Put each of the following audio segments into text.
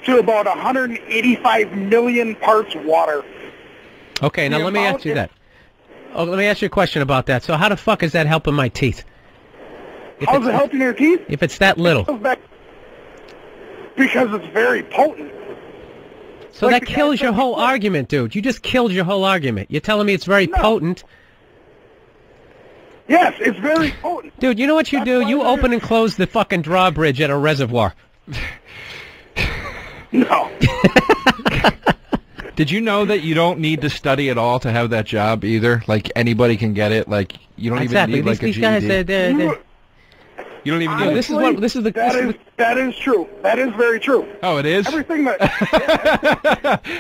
to about 185 million parts water. Okay, now let me ask you that. Oh, let me ask you a question about that. So how the fuck is that helping my teeth? How's it helping your teeth? If it's that little. Because it's very potent. So that kills your whole argument, dude. You just killed your whole argument. You're telling me it's very potent. Yes, it's very potent. Dude, you know what you do? You open and close the fucking drawbridge at a reservoir. No. Did you know that you don't need to study at all to have that job either? Like, anybody can get it. Like, you don't even need, like, a GED. These guys, you don't even need That is true. That is very true. Oh, it is? Everything that...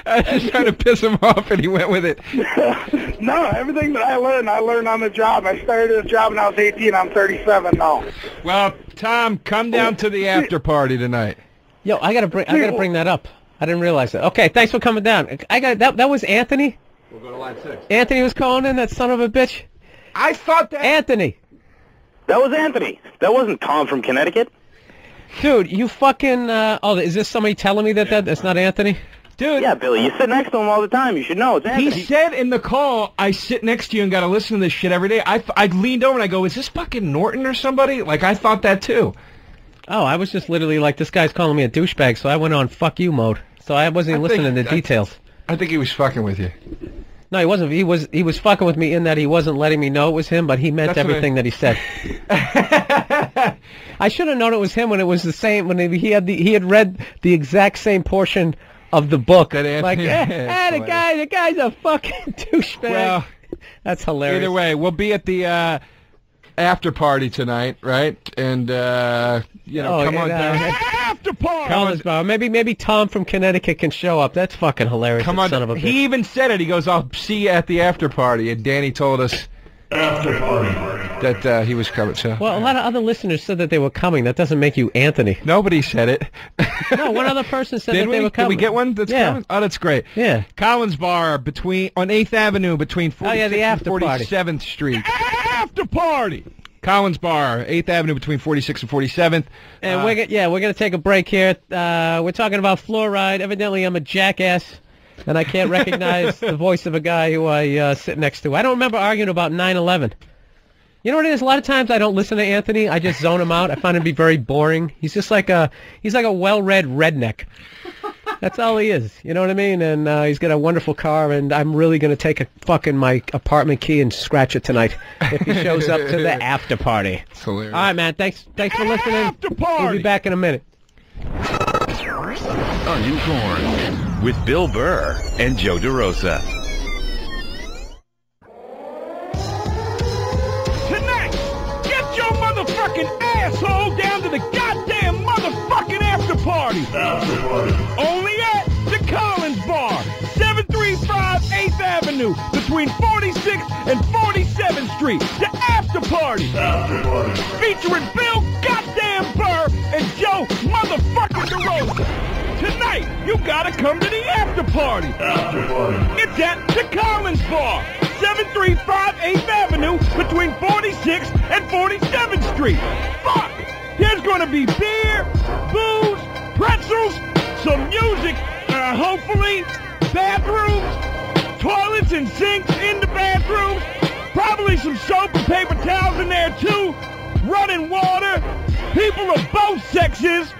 I was trying to piss him off, and he went with it. No, everything that I learned on the job. I started a job when I was 18. I'm 37 now. Well, Tom, come down to the after party tonight. Yo, I gotta bring that up. I didn't realize that. Okay, thanks for coming down. That was Anthony? We'll go to line 6. Anthony was calling in, that son of a bitch? I thought that... Anthony. That was Anthony. That wasn't Tom from Connecticut. Dude, you fucking... oh, is this somebody telling me that's not Anthony? Dude. Yeah, Billy, you sit next to him all the time. You should know. It's Anthony. He said in the call, I sit next to you and got to listen to this shit every day. I leaned over and I go, is this fucking Norton or somebody? Like, I thought that too. Oh, I was just literally like, this guy's calling me a douchebag, so I went on fuck you mode. So I wasn't even listening to the details. I think he was fucking with you. No, he wasn't. He was fucking with me in that he wasn't letting me know it was him, but he meant everything that he said. I should have known it was him when it was the same, when he had read the exact same portion of the book. Like, the guy's a fucking douchebag. Well, that's hilarious. Either way, we'll be at the after party tonight, right? And come on down. After party. Maybe Tom from Connecticut can show up. That's fucking hilarious. Come on, son of a bitch. He even said it. He goes, "I'll see you at the after party." And Danny told us after party that he was coming. So. Well, a lot of other listeners said that they were coming. That doesn't make you Anthony. Nobody said it. No, one other person said that they were coming. Did we get one that's coming? Oh, that's great. Yeah. Collins Bar on 8th Avenue between 46th and 47th Street. After party. Collins Bar, 8th Avenue between 46th and 47th. And we're going to take a break here. We're talking about fluoride. Evidently, I'm a jackass, and I can't recognize the voice of a guy who I sit next to. I don't remember arguing about 9/11. You know what it is? A lot of times I don't listen to Anthony. I just zone him out. I find him to be very boring. He's just like a well-read redneck. That's all he is. You know what I mean? And he's got a wonderful car, and I'm really going to take my apartment key and scratch it tonight if he shows up to the after party. It's hilarious. All right, man. Thanks for listening. After party. We'll be back in a minute. Uninformed with Bill Burr and Joe Derosa. Tonight, get your motherfucking asshole down to the goddamn motherfucking after party. After party. Only at the Collins Bar, 735 8th Avenue, between 46th and 47th Street. The after party. After party. Featuring Bill goddamn Burr and Joe motherfucking Derosa. Tonight, you gotta come to the after party. After party. It's at the Collins Bar, 735 8th Avenue, between 46th and 47th Street. Fuck! There's gonna be beer, booze, pretzels, some music, hopefully, bathrooms, toilets and sinks in the bathrooms, probably some soap and paper towels in there too, running water, people of both sexes,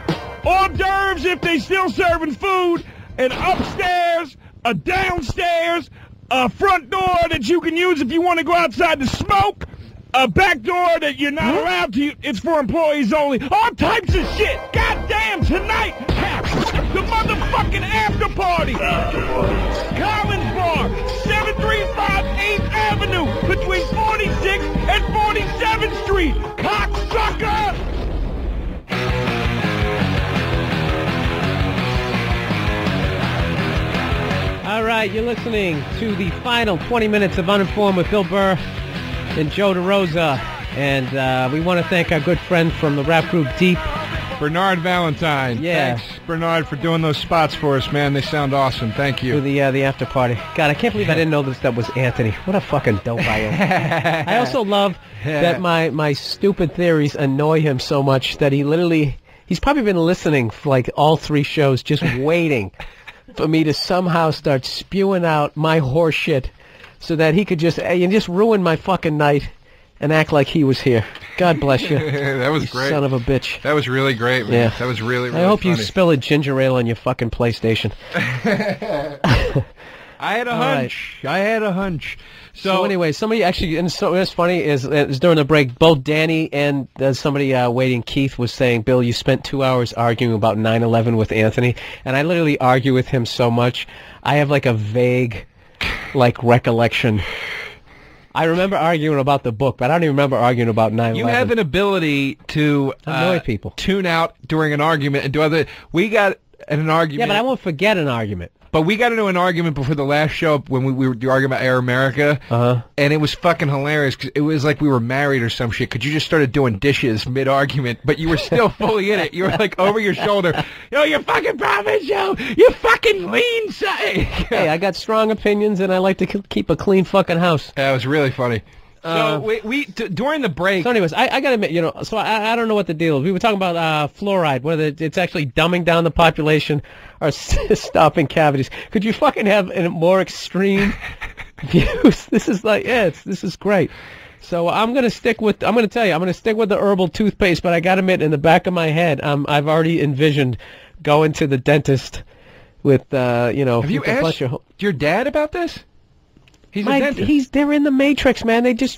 hors d'oeuvres if they still serving food, and upstairs, a downstairs, a front door that you can use if you want to go outside to smoke, a back door that you're not allowed to, it's for employees only, all types of shit. Goddamn, tonight, the motherfucking after party. After party. Collins Bar, 735 8th Avenue, between 46th and 47th Street. Cocksucker! All right, you're listening to the final 20 minutes of Uninformed with Bill Burr and Joe Derosa. And we want to thank our good friend from the rap group Deep, Bernard Valentine. Yeah. Thanks, Bernard, for doing those spots for us, man. They sound awesome. Thank you. For the after party. God, I can't believe I didn't know that was Anthony. What a fucking dope I am. I also love that my stupid theories annoy him so much that he He's probably been listening for like all 3 shows, just waiting for me to somehow start spewing out my horse shit so that he could just ruin my fucking night and act like he was here. God bless you. That was great. Son of a bitch. That was really great, man. Yeah. That was really, really I hope funny. you spill a ginger ale on your fucking PlayStation. I had a hunch. I had a hunch. So anyway, somebody actually, and so what's funny is during the break, both Danny and somebody waiting, Keith, was saying, Bill, you spent 2 hours arguing about 9/11 with Anthony, and I literally argue with him so much, I have like a vague, like, recollection. I remember arguing about the book, but I don't even remember arguing about 9/11. You have an ability to annoy people, tune out during an argument, and do other. We got in an argument. Yeah, but I won't forget an argument. But we got into an argument before the last show when we were arguing about Air America, and it was fucking hilarious because it was like we were married or some shit. Because you just started doing dishes mid-argument, but you were still fully in it. You were like over your shoulder, yo, you fucking promise, yo, you fucking lean side. Hey, I got strong opinions, and I like to keep a clean fucking house. That was really funny. So we during the break. So anyways, I gotta admit, so I don't know what the deal is. We were talking about fluoride, whether it's actually dumbing down the population or stopping cavities. Could you fucking have a more extreme views? This is like, this is great. So I'm gonna stick with the herbal toothpaste, but I gotta admit, in the back of my head, I've already envisioned going to the dentist with Have you asked your dad about this? He's a dentist. They're in the Matrix, man. They get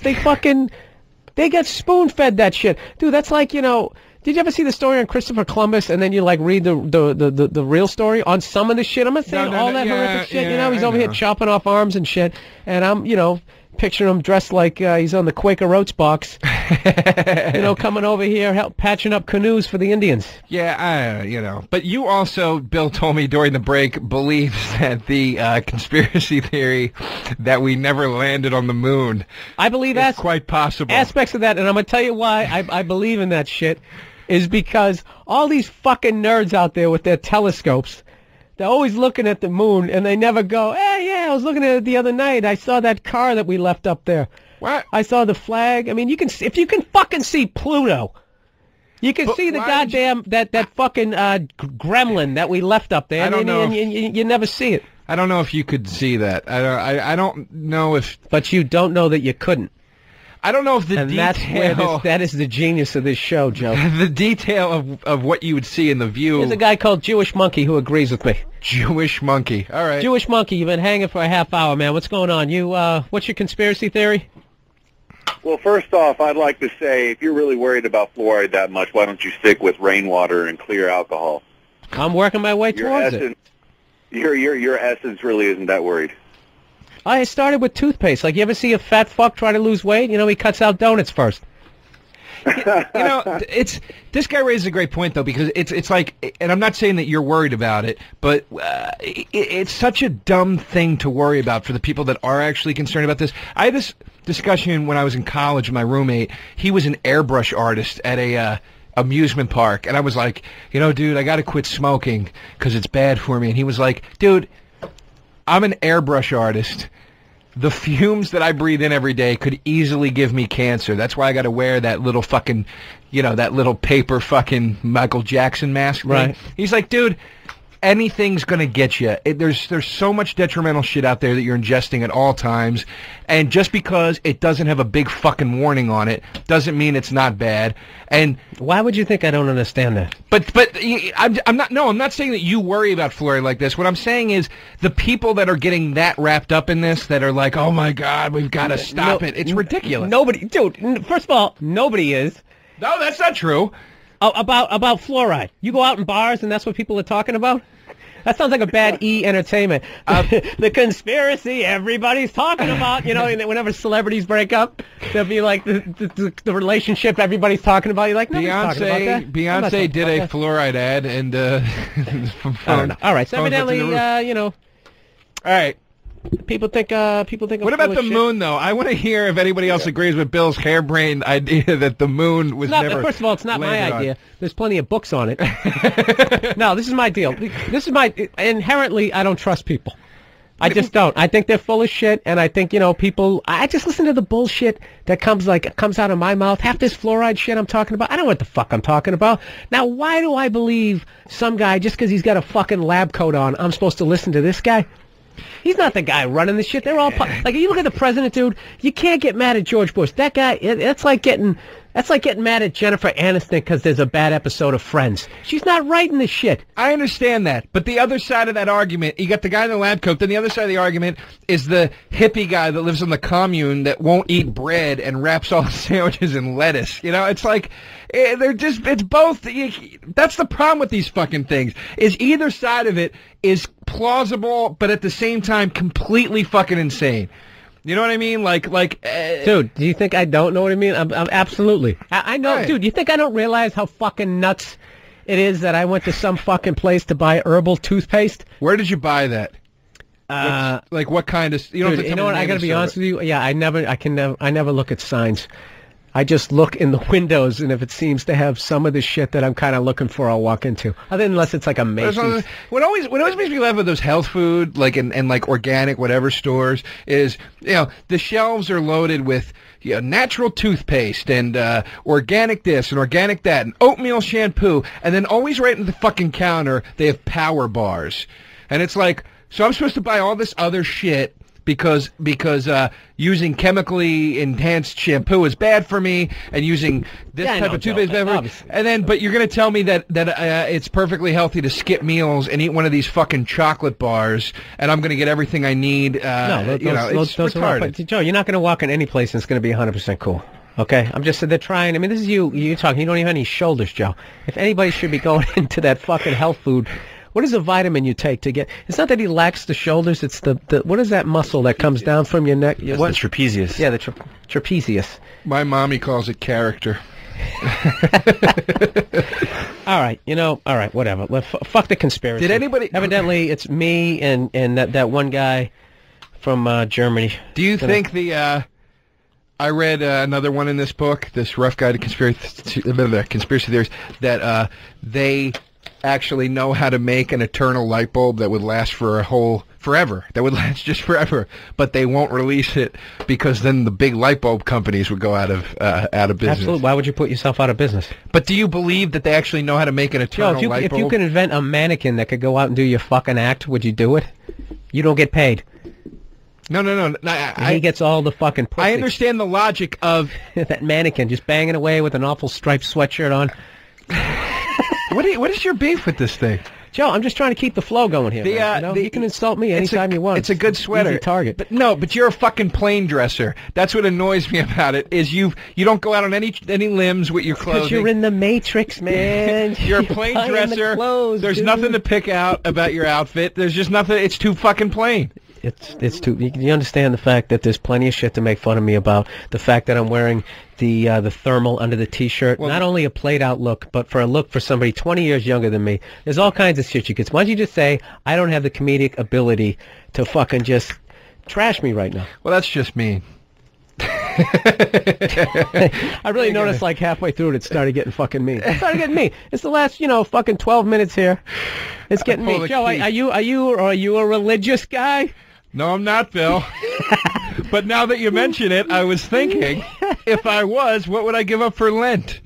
spoon-fed that shit. Dude, that's like, did you ever see the story on Christopher Columbus and then you like read the real story on some of the shit? I'm not saying all that horrific shit, he's over here chopping off arms and shit, and I'm, picturing him dressed like he's on the Quaker Oats box, coming over here patching up canoes for the Indians. Yeah, but you also, Bill told me during the break, believes that the conspiracy theory that we never landed on the moon. I believe that's quite possible. Aspects of that, and I'm going to tell you why I believe in that shit, is because all these fucking nerds out there with their telescopes, they're always looking at the moon, and they never go, hey, yeah, I was looking at it the other night. I saw that car that we left up there. What? I saw the flag. I mean, if you can fucking see Pluto, you can see the goddamn, that fucking gremlin that we left up there, and you never see it. I don't know if you could see that. I don't know if... But you don't know that you couldn't. I don't know if the detail... that is the genius of this show, Joe. The detail of what you would see in the view... There's a guy called Jewish Monkey who agrees with me. Jewish Monkey. All right. Jewish Monkey, you've been hanging for a half hour, man. What's going on? What's your conspiracy theory? Well, first off, I'd like to say, if you're really worried about fluoride that much, why don't you stick with rainwater and clear alcohol? I'm working my way towards it. Your essence really isn't that worried. I started with toothpaste. Like, you ever see a fat fuck try to lose weight? He cuts out donuts first. This guy raises a great point, though, because it's like, and I'm not saying that you're worried about it, but it's such a dumb thing to worry about for the people that are actually concerned about this. I had this discussion when I was in college with my roommate. He was an airbrush artist at a amusement park, and I was like, dude, I got to quit smoking because it's bad for me. And he was like, dude, I'm an airbrush artist. The fumes that I breathe in every day could easily give me cancer. That's why I got to wear that little fucking, that little paper fucking Michael Jackson mask thing. Right. He's like, dude, anything's going to get you. There's so much detrimental shit out there that you're ingesting at all times. And just because it doesn't have a big fucking warning on it doesn't mean it's not bad. And why would you think I don't understand that? But I'm not saying that you worry about fluoride like this. What I'm saying is the people that are getting that wrapped up in this, that are like, oh my God, we've got to stop it. It's ridiculous. Nobody, dude, first of all, nobody is. No, that's not true. About fluoride. You go out in bars and that's what people are talking about? That sounds like a bad entertainment. The conspiracy everybody's talking about, whenever celebrities break up, there'll be like the relationship everybody's talking about. You're like, nobody's talking about that. Beyonce did a fluoride ad, and I don't know. All right, so evidently, all right. People think. What about the moon, though? I want to hear if anybody else agrees with Bill's harebrained idea that the moon was never. First of all, it's not my idea. There's plenty of books on it. No, this is my deal. Inherently, I don't trust people. I just don't. I think they're full of shit, and I think, people... I just listen to the bullshit that comes out of my mouth. Half this fluoride shit I'm talking about, I don't know what the fuck I'm talking about. Now, why do I believe some guy, just because he's got a fucking lab coat on, I'm supposed to listen to this guy? He's not the guy running the shit. They're all... Like, you look at the president, dude, you can't get mad at George Bush. That guy, that's like getting mad at Jennifer Aniston because there's a bad episode of Friends. She's not writing this shit. I understand that, but the other side of that argument, you got the guy in the lab coat, then the other side of the argument is the hippie guy that lives in the commune that won't eat bread and wraps all his sandwiches in lettuce. It's like, it's both. That's the problem with these fucking things, is either side of it is plausible, but at the same time completely fucking insane. You know what I mean? Dude, do you think I don't know what I mean? I'm absolutely. I know, right. Dude, you think I don't realize how fucking nuts it is that I went to some fucking place to buy herbal toothpaste? Where did you buy that? What kind of... You know what? I gotta be honest with you. Yeah, I never look at signs. I just look in the windows, and if it seems to have some of the shit that I'm kind of looking for, I'll walk into. Unless it's like a Macy's. What always makes me laugh with those health food, and organic whatever stores, is the shelves are loaded with natural toothpaste and organic this and organic that and oatmeal shampoo, and then always right in the fucking counter they have power bars, and it's like, so I'm supposed to buy all this other shit because using chemically enhanced shampoo is bad for me, and using this type of toothpaste is bad for me. And then, but you're going to tell me that it's perfectly healthy to skip meals and eat one of these fucking chocolate bars, and I'm going to get everything I need. It's retarded. Joe, you're not going to walk in any place and it's going to be 100% cool. Okay? I'm just saying they're trying. I mean, this is you talking. You don't even have any shoulders, Joe. If anybody should be going into that fucking health food... What is a vitamin you take to get... It's not that he lacks the shoulders, it's the what is that muscle that comes down from your neck? Yes, the trapezius. Yeah, the trapezius. My mommy calls it character. All right, whatever. Fuck the conspiracy. Did anybody... Evidently, it's me and that one guy from Germany. Do you think I read another one in this book, this Rough Guide to Conspiracy Theories, that they... actually know how to make an eternal light bulb that would last for forever. That would last just forever, but they won't release it because then the big light bulb companies would go out of business. Absolutely. Why would you put yourself out of business? But do you believe that they actually know how to make an eternal light bulb? If you could invent a mannequin that could go out and do your fucking act, would you do it? You don't get paid. No. He gets all the fucking pussy. I understand the logic of that mannequin just banging away with an awful striped sweatshirt on. What is your beef with this thing? Joe, I'm just trying to keep the flow going here. You can insult me anytime you want. It's a good sweater. Easy target. But you're a fucking plane dresser. That's what annoys me about it, is you don't go out on any limbs with your clothing. Because you're in the Matrix, man. You're a plane dresser. There's nothing to pick out about your outfit. There's just nothing. It's too fucking plain. It's too... You understand the fact that there's plenty of shit to make fun of me about. The fact that I'm wearing the thermal under the T-shirt. Well, not only a played-out look, but for a look for somebody 20 years younger than me. There's all kinds of shit you could... Why don't you just say, I don't have the comedic ability to fucking just trash me right now? Well, that's just mean. I really noticed like halfway through it started getting fucking mean. It started getting mean. It's the last, fucking 12 minutes here. It's getting mean. Joe, are you a religious guy? No, I'm not, Bill. But now that you mention it, I was thinking, if I was, what would I give up for Lent?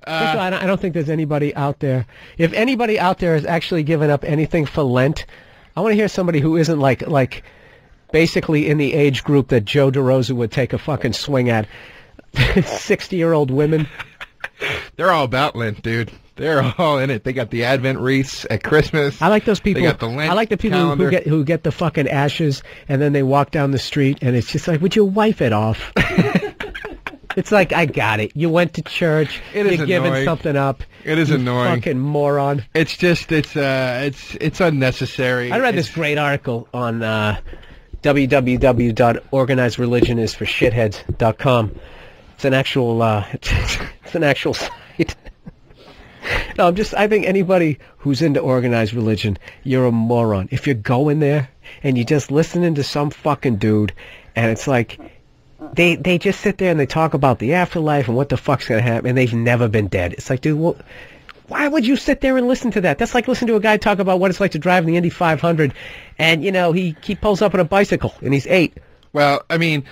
I don't think there's anybody out there. If anybody out there has actually given up anything for Lent, I want to hear somebody who isn't like basically in the age group that Joe Derosa would take a fucking swing at. 60-year-old women. They're all about Lent, dude. They're all in it. They got the Advent wreaths at Christmas. I like those people. They got the Lent I like the people who get the fucking ashes and then they walk down the street and it's just like, would you wipe it off? It's like, I got it. You went to church. You're giving something up. It is annoying. Fucking moron. It's just it's unnecessary. I read this great article on www.organizedreligionisforshitheads.com. It's an actual it's an actual site. No, I think anybody who's into organized religion, you're a moron. If you're going there and you're just listening to some fucking dude, and it's like, they just sit there and they talk about the afterlife and what the fuck's gonna happen, and they've never been dead. It's like, dude, Why would you sit there and listen to that? That's like listening to a guy talk about what it's like to drive in the Indy 500, and, you know, he pulls up on a bicycle, and he's 8. Well, I mean,